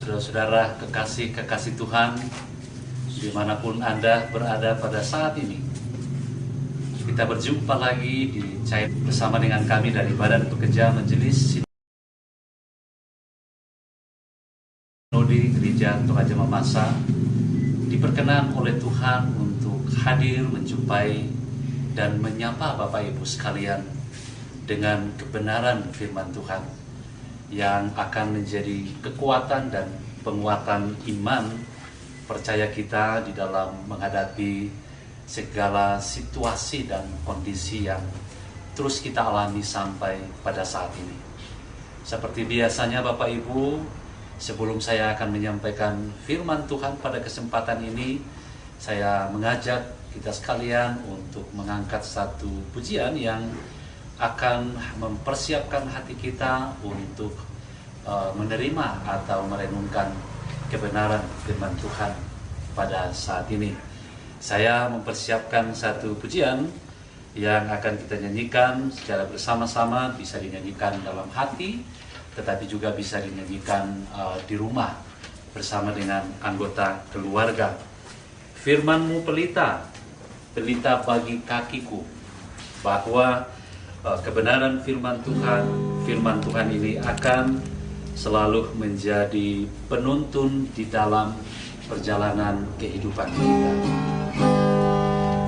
Saudara-saudara kekasih-kekasih Tuhan, dimanapun Anda berada pada saat ini, kita berjumpa lagi di Cair bersama dengan kami dari Badan Pekerja Majelis Sinode Gereja Toraja Mamasa, diperkenan oleh Tuhan untuk hadir menjumpai dan menyapa Bapak Ibu sekalian dengan kebenaran firman Tuhan yang akan menjadi kekuatan dan penguatan iman percaya kita di dalam menghadapi segala situasi dan kondisi yang terus kita alami sampai pada saat ini. Seperti biasanya Bapak Ibu, sebelum saya akan menyampaikan firman Tuhan pada kesempatan ini, saya mengajak kita sekalian untuk mengangkat satu pujian yang akan mempersiapkan hati kita untuk menerima atau merenungkan kebenaran firman Tuhan pada saat ini. Saya mempersiapkan satu pujian yang akan kita nyanyikan secara bersama-sama, bisa dinyanyikan dalam hati, tetapi juga bisa dinyanyikan di rumah bersama dengan anggota keluarga. Firman-Mu pelita, pelita bagi kakiku, bahwa kebenaran firman Tuhan ini akan selalu menjadi penuntun di dalam perjalanan kehidupan kita.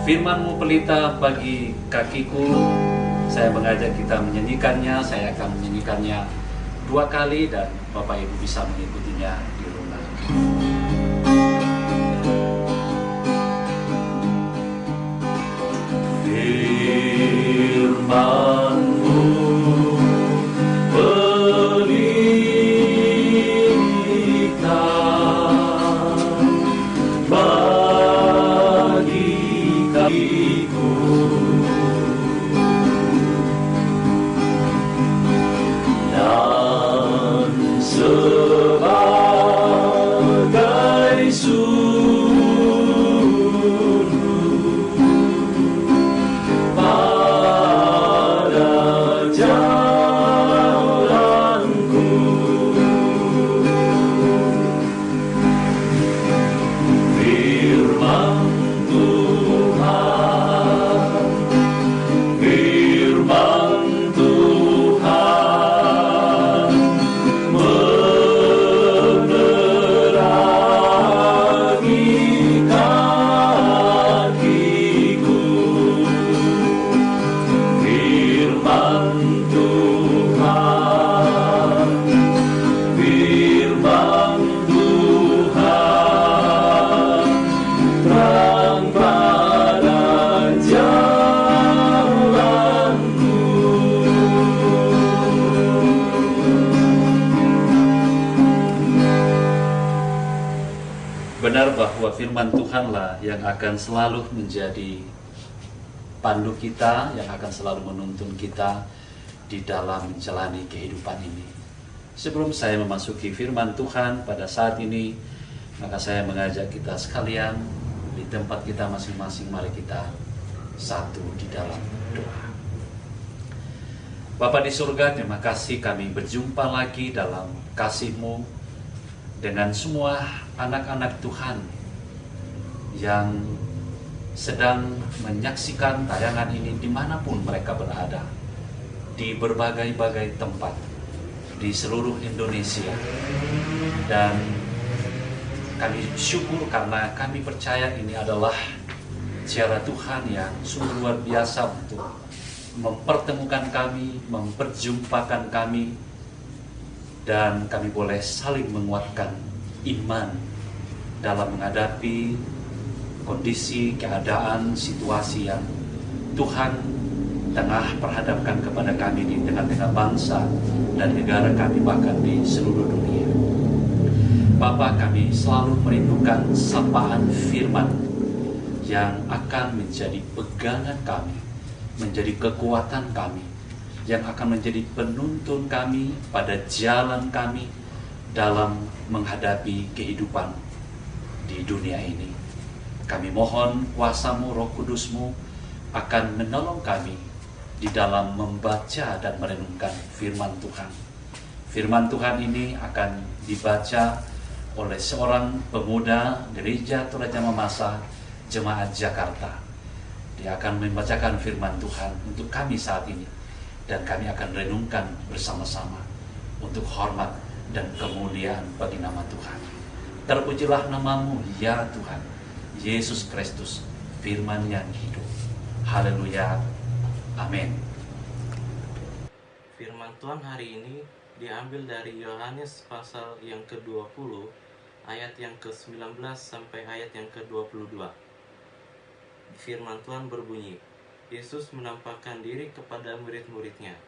Firman-Mu pelita bagi kakiku, saya mengajak kita menyanyikannya. Saya akan menyanyikannya 2 kali dan Bapak Ibu bisa mengikutinya di rumah. Firman-Mu pelita bagi kakiku, dan sebagai benar bahwa firman Tuhanlah yang akan selalu menjadi pandu kita, yang akan selalu menuntun kita di dalam menjalani kehidupan ini. Sebelum saya memasuki firman Tuhan pada saat ini, maka saya mengajak kita sekalian di tempat kita masing-masing, mari kita satu di dalam doa. Bapa di surga, terima kasih kami berjumpa lagi dalam kasih-Mu dengan semua anak-anak Tuhan yang sedang menyaksikan tayangan ini dimanapun mereka berada, di berbagai-bagai tempat di seluruh Indonesia. Dan kami syukur karena kami percaya ini adalah cara Tuhan yang sungguh luar biasa untuk mempertemukan kami, memperjumpakan kami, dan kami boleh saling menguatkan iman dalam menghadapi kondisi, keadaan, situasi yang Tuhan tengah perhadapkan kepada kami di tengah-tengah bangsa dan negara kami, bahkan di seluruh dunia. Bapa, kami selalu merindukan sapaan firman yang akan menjadi pegangan kami, menjadi kekuatan kami, yang akan menjadi penuntun kami pada jalan kami dalam menghadapi kehidupan di dunia ini. Kami mohon kuasa-Mu, Roh Kudus-Mu akan menolong kami di dalam membaca dan merenungkan firman Tuhan. Firman Tuhan ini akan dibaca oleh seorang pemuda gereja Toraja Mamasa Jemaat Jakarta. Dia akan membacakan firman Tuhan untuk kami saat ini, dan kami akan renungkan bersama-sama untuk hormat dan kemuliaan bagi nama Tuhan. Terpujilah namamu ya Tuhan, Yesus Kristus, firman yang hidup. Haleluya. Amin. Firman Tuhan hari ini diambil dari Yohanes pasal yang ke-20 ayat yang ke-19 sampai ayat yang ke-22. Firman Tuhan berbunyi, Yesus menampakkan diri kepada murid-muridnya.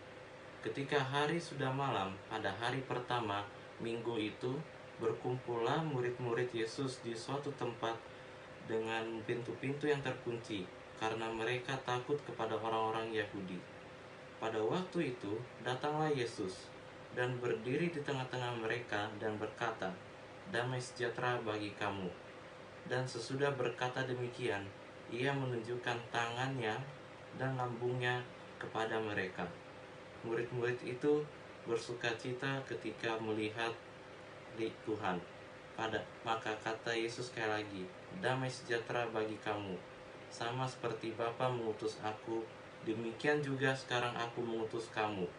Ketika hari sudah malam, pada hari pertama minggu itu, berkumpullah murid-murid Yesus di suatu tempat dengan pintu-pintu yang terkunci, karena mereka takut kepada orang-orang Yahudi. Pada waktu itu, datanglah Yesus dan berdiri di tengah-tengah mereka dan berkata, "Damai sejahtera bagi kamu." Dan sesudah berkata demikian, ia menunjukkan tangannya dan lambungnya kepada mereka. Murid-murid itu bersukacita ketika melihat Tuhan. Maka kata Yesus sekali lagi, "Damai sejahtera bagi kamu. Sama seperti Bapa mengutus aku, demikian juga sekarang aku mengutus kamu."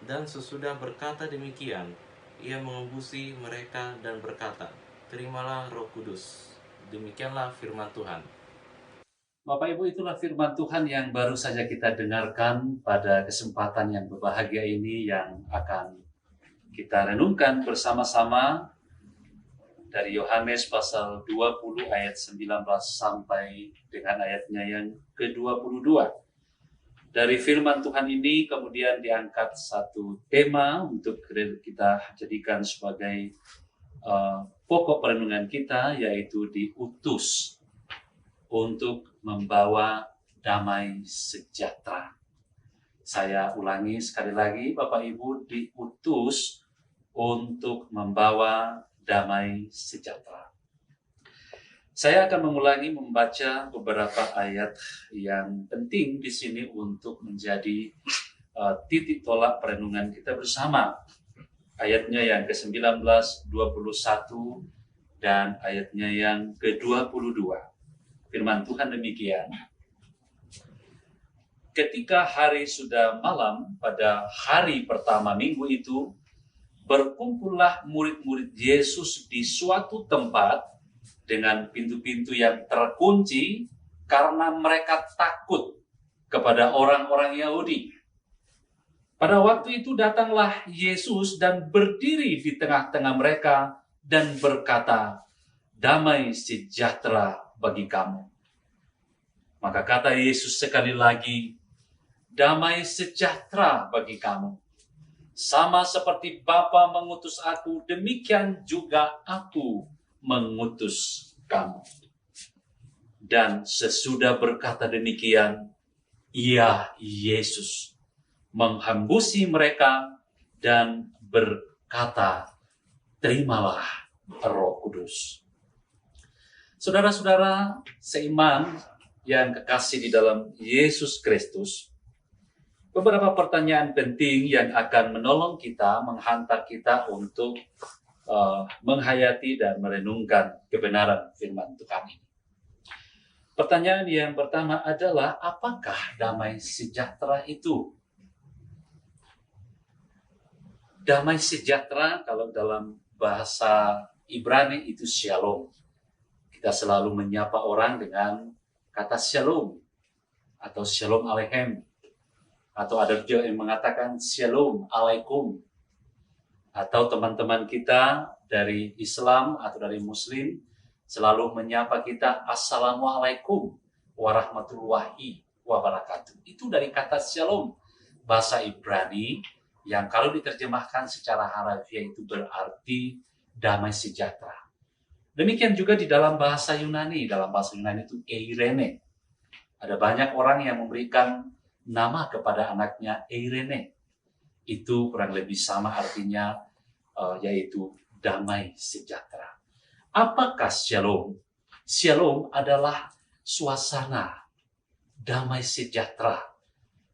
Dan sesudah berkata demikian, ia mengembusi mereka dan berkata, "Terimalah Roh Kudus." Demikianlah firman Tuhan. Bapak Ibu, itulah firman Tuhan yang baru saja kita dengarkan pada kesempatan yang berbahagia ini, yang akan kita renungkan bersama-sama dari Yohanes pasal 20 ayat 19 sampai dengan ayatnya yang ke-22. Dari firman Tuhan ini kemudian diangkat satu tema untuk kita jadikan sebagai pokok perenungan kita, yaitu diutus untuk membawa damai sejahtera. Saya ulangi sekali lagi, Bapak Ibu, diutus untuk membawa damai sejahtera. Saya akan mengulangi membaca beberapa ayat yang penting di sini untuk menjadi titik tolak perenungan kita bersama. Ayatnya yang ke-19, 21, dan ayatnya yang ke-22. Firman Tuhan demikian. Ketika hari sudah malam, pada hari pertama minggu itu, berkumpullah murid-murid Yesus di suatu tempat dengan pintu-pintu yang terkunci karena mereka takut kepada orang-orang Yahudi. Pada waktu itu datanglah Yesus dan berdiri di tengah-tengah mereka dan berkata, "Damai sejahtera bagi kamu." Maka kata Yesus sekali lagi, "Damai sejahtera bagi kamu. Sama seperti Bapa mengutus aku, demikian juga aku mengutus kamu." Dan sesudah berkata demikian, ia Yesus menghembusi mereka dan berkata, "Terimalah Roh Kudus." Saudara-saudara seiman yang kekasih di dalam Yesus Kristus, beberapa pertanyaan penting yang akan menolong kita, menghantar kita untuk menghayati dan merenungkan kebenaran firman Tuhan ini. Pertanyaan yang pertama adalah, apakah damai sejahtera itu? Damai sejahtera kalau dalam bahasa Ibrani itu shalom. Kita selalu menyapa orang dengan kata shalom atau shalom aleichem. Atau ada juga yang mengatakan shalom alaikum. Atau teman-teman kita dari Islam atau dari Muslim selalu menyapa kita assalamualaikum warahmatullahi wabarakatuh. Itu dari kata shalom, bahasa Ibrani, yang kalau diterjemahkan secara harfiah itu berarti damai sejahtera. Demikian juga di dalam bahasa Yunani. Dalam bahasa Yunani itu eirene. Ada banyak orang yang memberikan nama kepada anaknya Eirene. Itu kurang lebih sama artinya, yaitu damai sejahtera. Apakah shalom? Shalom adalah suasana damai sejahtera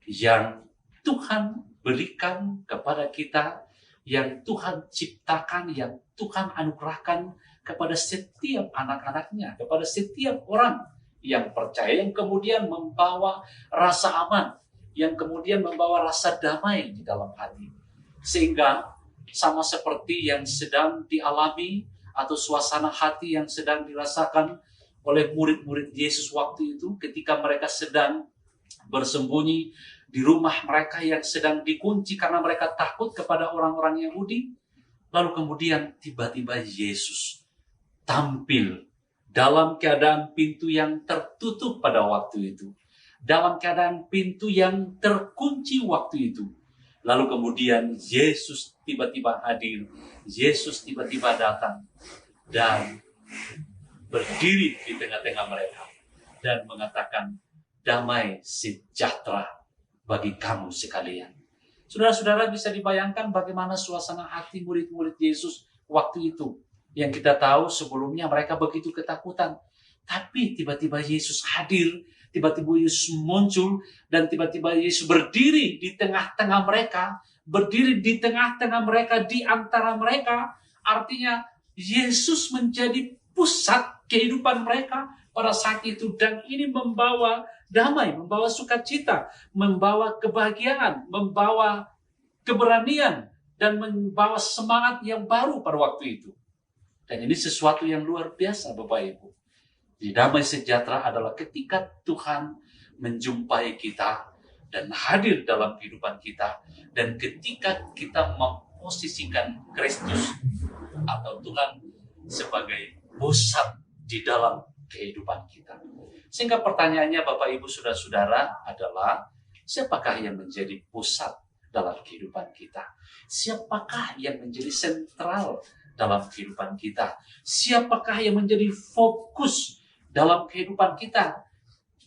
yang Tuhan berikan kepada kita yang Tuhan ciptakan, yang Tuhan anugerahkan kepada setiap anak-anaknya, kepada setiap orang yang percaya, yang kemudian membawa rasa aman, yang kemudian membawa rasa damai di dalam hati. Sehingga sama seperti yang sedang dialami atau suasana hati yang sedang dirasakan oleh murid-murid Yesus waktu itu ketika mereka sedang bersembunyi di rumah mereka yang sedang dikunci karena mereka takut kepada orang-orang Yahudi. Lalu kemudian tiba-tiba Yesus tampil dalam keadaan pintu yang tertutup pada waktu itu. Dalam keadaan pintu yang terkunci waktu itu. Lalu kemudian Yesus tiba-tiba hadir. Yesus tiba-tiba datang dan berdiri di tengah-tengah mereka dan mengatakan, damai sejahtera bagi kamu sekalian. Saudara-saudara, bisa dibayangkan bagaimana suasana hati murid-murid Yesus waktu itu. Yang kita tahu sebelumnya mereka begitu ketakutan. Tapi tiba-tiba Yesus hadir, tiba-tiba Yesus muncul, dan tiba-tiba Yesus berdiri di tengah-tengah mereka, berdiri di tengah-tengah mereka, di antara mereka. Artinya Yesus menjadi pusat kehidupan mereka pada saat itu. Dan ini membawa damai, membawa sukacita, membawa kebahagiaan, membawa keberanian, dan membawa semangat yang baru pada waktu itu. Dan ini sesuatu yang luar biasa, Bapak Ibu. Di damai sejahtera adalah ketika Tuhan menjumpai kita dan hadir dalam kehidupan kita. Dan ketika kita memposisikan Kristus atau Tuhan sebagai pusat di dalam kehidupan kita. Sehingga pertanyaannya Bapak Ibu Saudara-saudara adalah, siapakah yang menjadi pusat dalam kehidupan kita? Siapakah yang menjadi sentral dalam kehidupan kita? Siapakah yang menjadi fokus dalam kehidupan kita?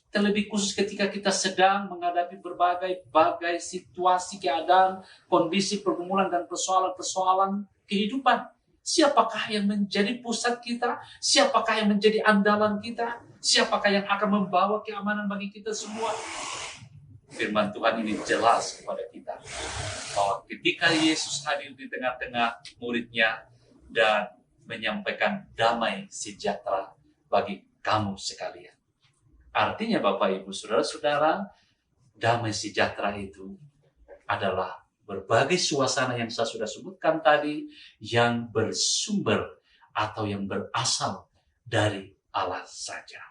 Terlebih khusus ketika kita sedang menghadapi berbagai situasi, keadaan, kondisi, pergumulan, dan persoalan-persoalan kehidupan. Siapakah yang menjadi pusat kita? Siapakah yang menjadi andalan kita? Siapakah yang akan membawa keamanan bagi kita semua? Firman Tuhan ini jelas kepada kita bahwa ketika Yesus hadir di tengah-tengah muridnya dan menyampaikan damai sejahtera bagi kamu sekalian. Artinya Bapak Ibu Saudara-saudara, damai sejahtera itu adalah berbagai suasana yang saya sudah sebutkan tadi yang bersumber atau yang berasal dari Allah saja.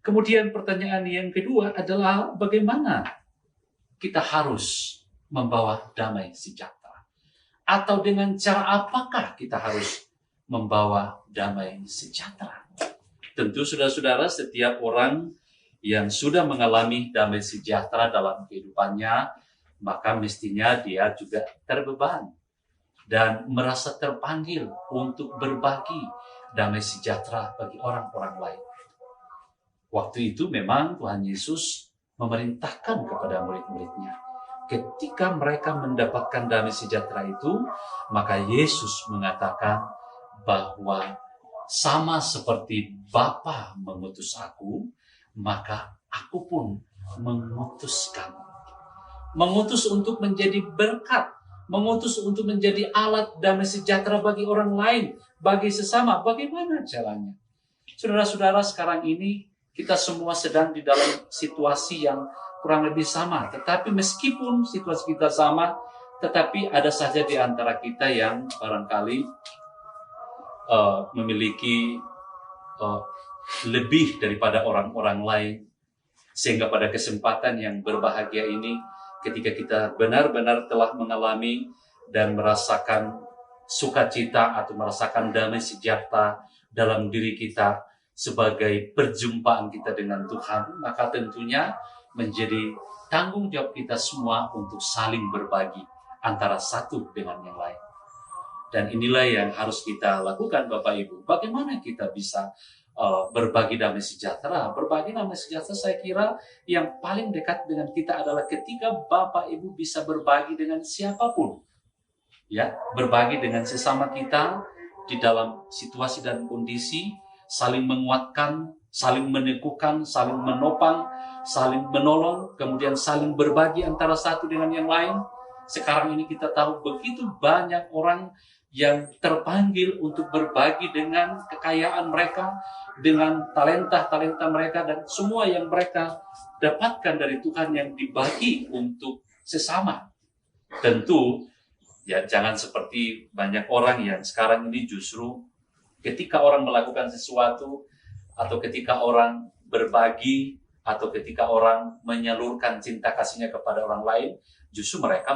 Kemudian pertanyaan yang kedua adalah bagaimana kita harus membawa damai sejahtera? Atau dengan cara apakah kita harus membawa damai sejahtera? Tentu saudara-saudara, setiap orang yang sudah mengalami damai sejahtera dalam kehidupannya, maka mestinya dia juga terbeban dan merasa terpanggil untuk berbagi damai sejahtera bagi orang-orang lain. Waktu itu memang Tuhan Yesus memerintahkan kepada murid-muridnya. Ketika mereka mendapatkan damai sejahtera itu, maka Yesus mengatakan bahwa sama seperti Bapa mengutus aku, maka aku pun mengutus kamu. Mengutus untuk menjadi berkat, mengutus untuk menjadi alat damai sejahtera bagi orang lain, bagi sesama. Bagaimana caranya? Saudara-saudara, sekarang ini kita semua sedang di dalam situasi yang kurang lebih sama. Tetapi meskipun situasi kita sama, tetapi ada saja di antara kita yang barangkali memiliki lebih daripada orang-orang lain. Sehingga pada kesempatan yang berbahagia ini, ketika kita benar-benar telah mengalami dan merasakan sukacita atau merasakan damai sejahtera dalam diri kita sebagai perjumpaan kita dengan Tuhan, maka tentunya menjadi tanggung jawab kita semua untuk saling berbagi antara satu dengan yang lain. Dan inilah yang harus kita lakukan Bapak Ibu. Bagaimana kita bisa berbagi damai sejahtera? Berbagi damai sejahtera saya kira yang paling dekat dengan kita adalah ketika Bapak Ibu bisa berbagi dengan siapapun. Ya, berbagi dengan sesama kita di dalam situasi dan kondisi, saling menguatkan, saling meneguhkan, saling menopang, saling menolong, kemudian saling berbagi antara satu dengan yang lain. Sekarang ini kita tahu begitu banyak orang yang terpanggil untuk berbagi dengan kekayaan mereka, dengan talenta-talenta mereka, dan semua yang mereka dapatkan dari Tuhan yang dibagi untuk sesama. Tentu, ya jangan seperti banyak orang yang sekarang ini justru ketika orang melakukan sesuatu, atau ketika orang berbagi, atau ketika orang menyalurkan cinta kasihnya kepada orang lain, justru mereka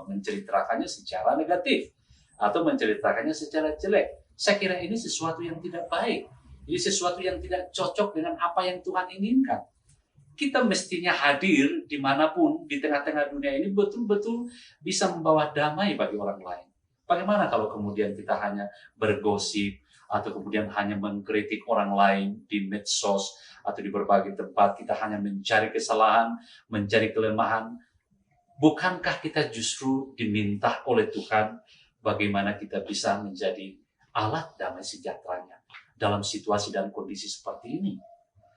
menceritakannya secara negatif, atau menceritakannya secara jelek. Saya kira ini sesuatu yang tidak baik. Ini sesuatu yang tidak cocok dengan apa yang Tuhan inginkan. Kita mestinya hadir dimanapun, di tengah-tengah dunia ini, betul-betul bisa membawa damai bagi orang lain. Bagaimana kalau kemudian kita hanya bergosip, atau kemudian hanya mengkritik orang lain di medsos, atau di berbagai tempat, kita hanya mencari kesalahan, mencari kelemahan. Bukankah kita justru diminta oleh Tuhan bagaimana kita bisa menjadi alat damai sejahteranya dalam situasi dan kondisi seperti ini?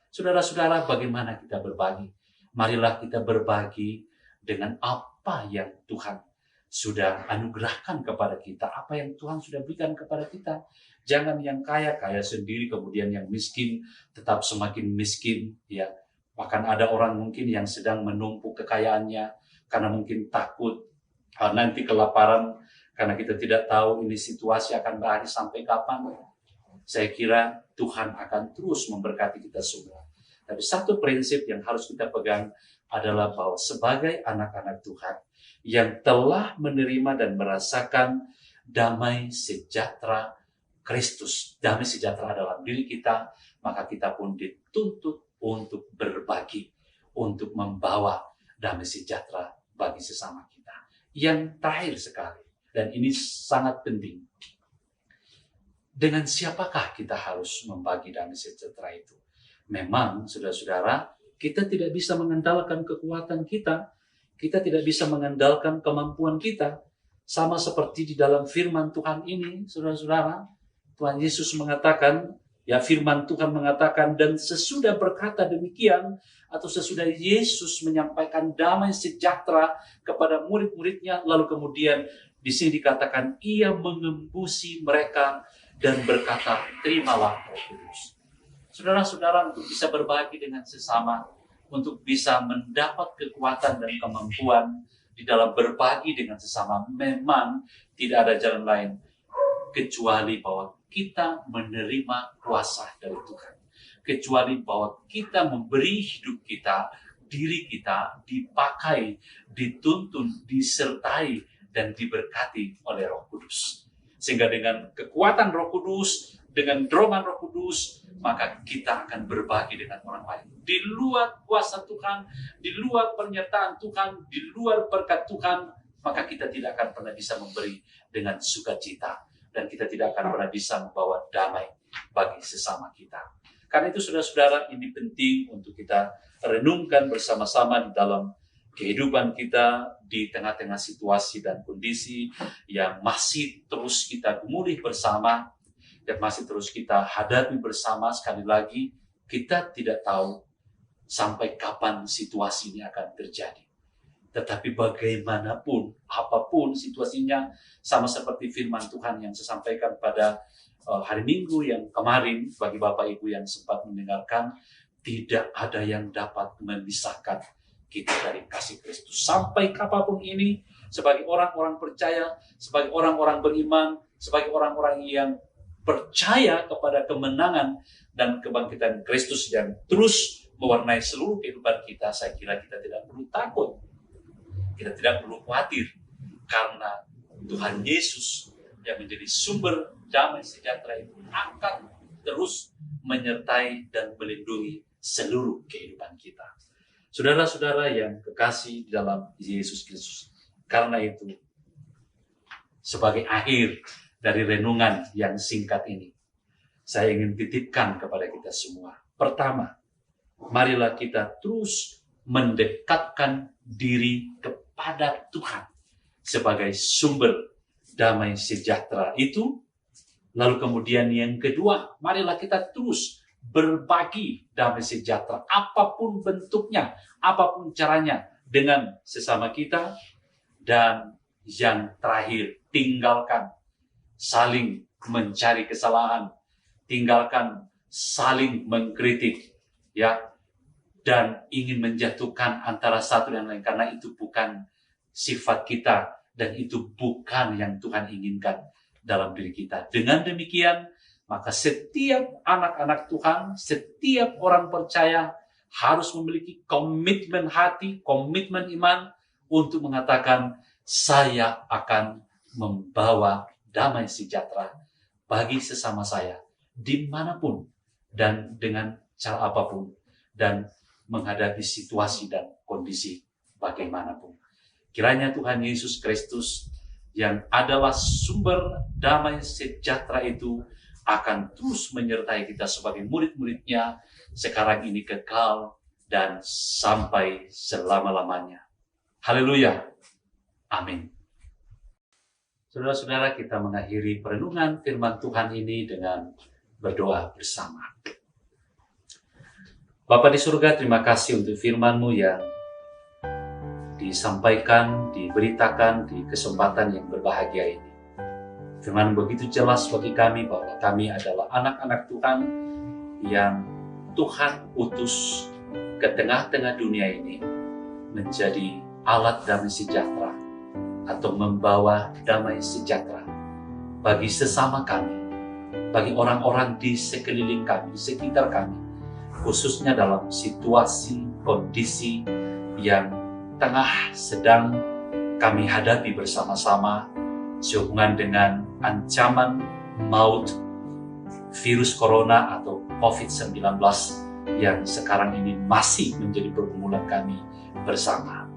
Saudara-saudara, bagaimana kita berbagi? Marilah kita berbagi dengan apa yang Tuhan sudah anugerahkan kepada kita, apa yang Tuhan sudah berikan kepada kita. Jangan yang kaya-kaya sendiri, kemudian yang miskin tetap semakin miskin. Ya, bahkan ada orang mungkin yang sedang menumpuk kekayaannya karena mungkin takut nanti kelaparan, karena kita tidak tahu ini situasi akan berakhir sampai kapan. Saya kira Tuhan akan terus memberkati kita semua. Tapi satu prinsip yang harus kita pegang adalah bahwa sebagai anak-anak Tuhan yang telah menerima dan merasakan damai sejahtera Kristus, damai sejahtera dalam diri kita, maka kita pun dituntut untuk berbagi, untuk membawa damai sejahtera bagi sesama kita. Yang terakhir sekali, dan ini sangat penting, dengan siapakah kita harus membagi damai sejahtera itu? Memang, saudara-saudara, kita tidak bisa mengandalkan kekuatan kita, kita tidak bisa mengandalkan kemampuan kita. Sama seperti di dalam firman Tuhan ini, saudara-saudara, Tuhan Yesus mengatakan, ya firman Tuhan mengatakan, dan sesudah berkata demikian, atau sesudah Yesus menyampaikan damai sejahtera kepada murid-muridnya, lalu kemudian di sini dikatakan, ia mengembusi mereka dan berkata, terimalah Roh Kudus. Saudara-saudara, untuk bisa berbagi dengan sesama, untuk bisa mendapat kekuatan dan kemampuan di dalam berbagi dengan sesama, memang tidak ada jalan lain kecuali bahwa kita menerima kuasa dari Tuhan. Kecuali bahwa kita memberi hidup kita, diri kita dipakai, dituntun, disertai, dan diberkati oleh Roh Kudus. Sehingga dengan kekuatan Roh Kudus, dengan dorongan Roh Kudus, maka kita akan berbagi dengan orang lain. Di luar kuasa Tuhan, di luar penyertaan Tuhan, di luar berkat Tuhan, maka kita tidak akan pernah bisa memberi dengan sukacita. Dan kita tidak akan pernah bisa membawa damai bagi sesama kita. Karena itu saudara-saudara, ini penting untuk kita renungkan bersama-sama di dalam kehidupan kita di tengah-tengah situasi dan kondisi yang masih terus kita gumuli bersama, dan masih terus kita hadapi bersama. Sekali lagi, kita tidak tahu sampai kapan situasi ini akan terjadi. Tetapi bagaimanapun, apapun situasinya, sama seperti firman Tuhan yang saya sampaikan pada hari Minggu yang kemarin, bagi Bapak Ibu yang sempat mendengarkan, tidak ada yang dapat memisahkan kita dari kasih Kristus. Sampai kapanpun ini, sebagai orang-orang percaya, sebagai orang-orang beriman, sebagai orang-orang yang percaya kepada kemenangan dan kebangkitan Kristus yang terus mewarnai seluruh kehidupan kita, saya kira kita tidak perlu takut. Kita tidak perlu khawatir, karena Tuhan Yesus yang menjadi sumber damai sejahtera itu akan terus menyertai dan melindungi seluruh kehidupan kita. Saudara-saudara yang kekasih di dalam Yesus Kristus, karena itu, sebagai akhir dari renungan yang singkat ini, saya ingin titipkan kepada kita semua. Pertama, marilah kita terus mendekatkan diri kepada Tuhan sebagai sumber damai sejahtera itu. Lalu kemudian yang kedua, marilah kita terus berbagi damai sejahtera, apapun bentuknya, apapun caranya, dengan sesama kita. Dan yang terakhir, tinggalkan saling mencari kesalahan, tinggalkan saling mengkritik, ya, dan ingin menjatuhkan antara satu dan lain, karena itu bukan sifat kita dan itu bukan yang Tuhan inginkan dalam diri kita. Dengan demikian, maka setiap anak-anak Tuhan, setiap orang percaya harus memiliki komitmen hati, komitmen iman untuk mengatakan, saya akan membawa damai sejahtera bagi sesama saya, dimanapun dan dengan cara apapun, dan menghadapi situasi dan kondisi bagaimanapun. Kiranya Tuhan Yesus Kristus yang adalah sumber damai sejahtera itu akan terus menyertai kita sebagai murid-muridnya sekarang ini, kekal dan sampai selama-lamanya. Haleluya. Amin. Saudara-saudara, kita mengakhiri perenungan firman Tuhan ini dengan berdoa bersama. Bapa di surga, terima kasih untuk firman-Mu yang disampaikan, diberitakan di kesempatan yang berbahagia ini. Firman begitu jelas bagi kami bahwa kami adalah anak-anak Tuhan yang Tuhan utus ke tengah-tengah dunia ini menjadi alat damai sejahtera atau membawa damai sejahtera bagi sesama kami, bagi orang-orang di sekeliling kami, di sekitar kami, khususnya dalam situasi, kondisi yang tengah sedang kami hadapi bersama-sama sehubungan dengan ancaman maut virus corona atau COVID-19 yang sekarang ini masih menjadi pergumulan kami bersama.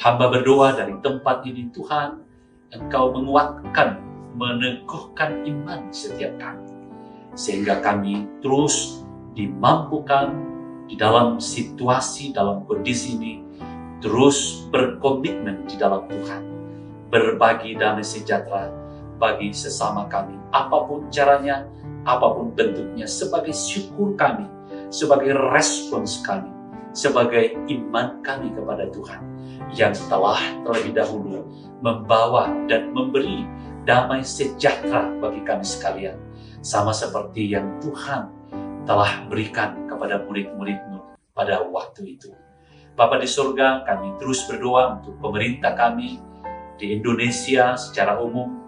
Hamba berdoa dari tempat ini, Tuhan, Engkau menguatkan, meneguhkan iman setiap kami, sehingga kami terus dimampukan di dalam situasi, dalam kondisi ini, terus berkomitmen di dalam Tuhan, berbagi damai sejahtera bagi sesama kami, apapun caranya, apapun bentuknya, sebagai syukur kami, sebagai respons kami, sebagai iman kami kepada Tuhan yang telah terlebih dahulu membawa dan memberi damai sejahtera bagi kami sekalian, sama seperti yang Tuhan telah berikan kepada murid-murid-Mu pada waktu itu. Bapa di surga, kami terus berdoa untuk pemerintah kami di Indonesia secara umum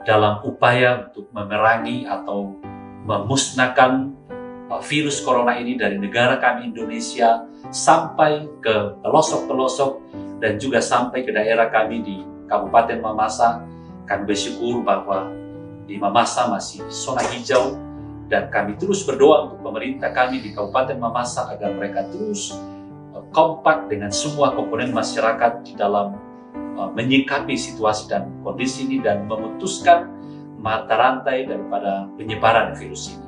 dalam upaya untuk memerangi atau memusnahkan virus corona ini dari negara kami Indonesia sampai ke pelosok-pelosok dan juga sampai ke daerah kami di Kabupaten Mamasa. Kami bersyukur bahwa di Mamasa masih zona hijau, dan kami terus berdoa untuk pemerintah kami di Kabupaten Mamasa agar mereka terus kompak dengan semua komponen masyarakat di dalam menyikapi situasi dan kondisi ini dan memutuskan mata rantai daripada penyebaran virus ini.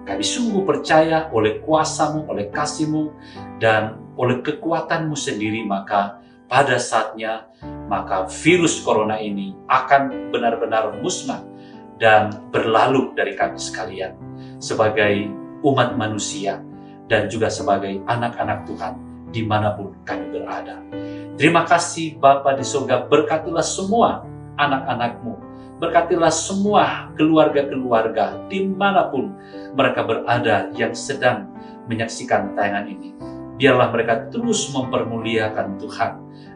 Kami sungguh percaya oleh kuasa-Mu, oleh kasih-Mu, dan oleh kekuatan-Mu sendiri, maka pada saatnya maka virus corona ini akan benar-benar musnah dan berlalu dari kami sekalian sebagai umat manusia dan juga sebagai anak-anak Tuhan dimanapun kami berada. Terima kasih Bapa di surga, berkatilah semua anak-anak-Mu, berkatilah semua keluarga-keluarga dimanapun mereka berada yang sedang menyaksikan tayangan ini. Biarlah mereka terus mempermuliakan Tuhan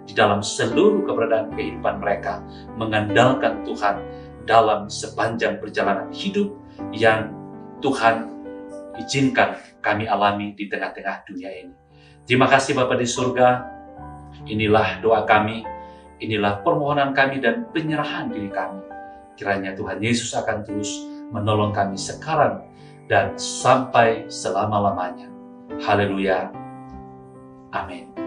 di dalam seluruh keberadaan kehidupan mereka, mengandalkan Tuhan dalam sepanjang perjalanan hidup yang Tuhan izinkan kami alami di tengah-tengah dunia ini. Terima kasih Bapa di surga. Inilah doa kami, inilah permohonan kami dan penyerahan diri kami. Kiranya Tuhan Yesus akan terus menolong kami sekarang dan sampai selama-lamanya. Haleluya. Amin.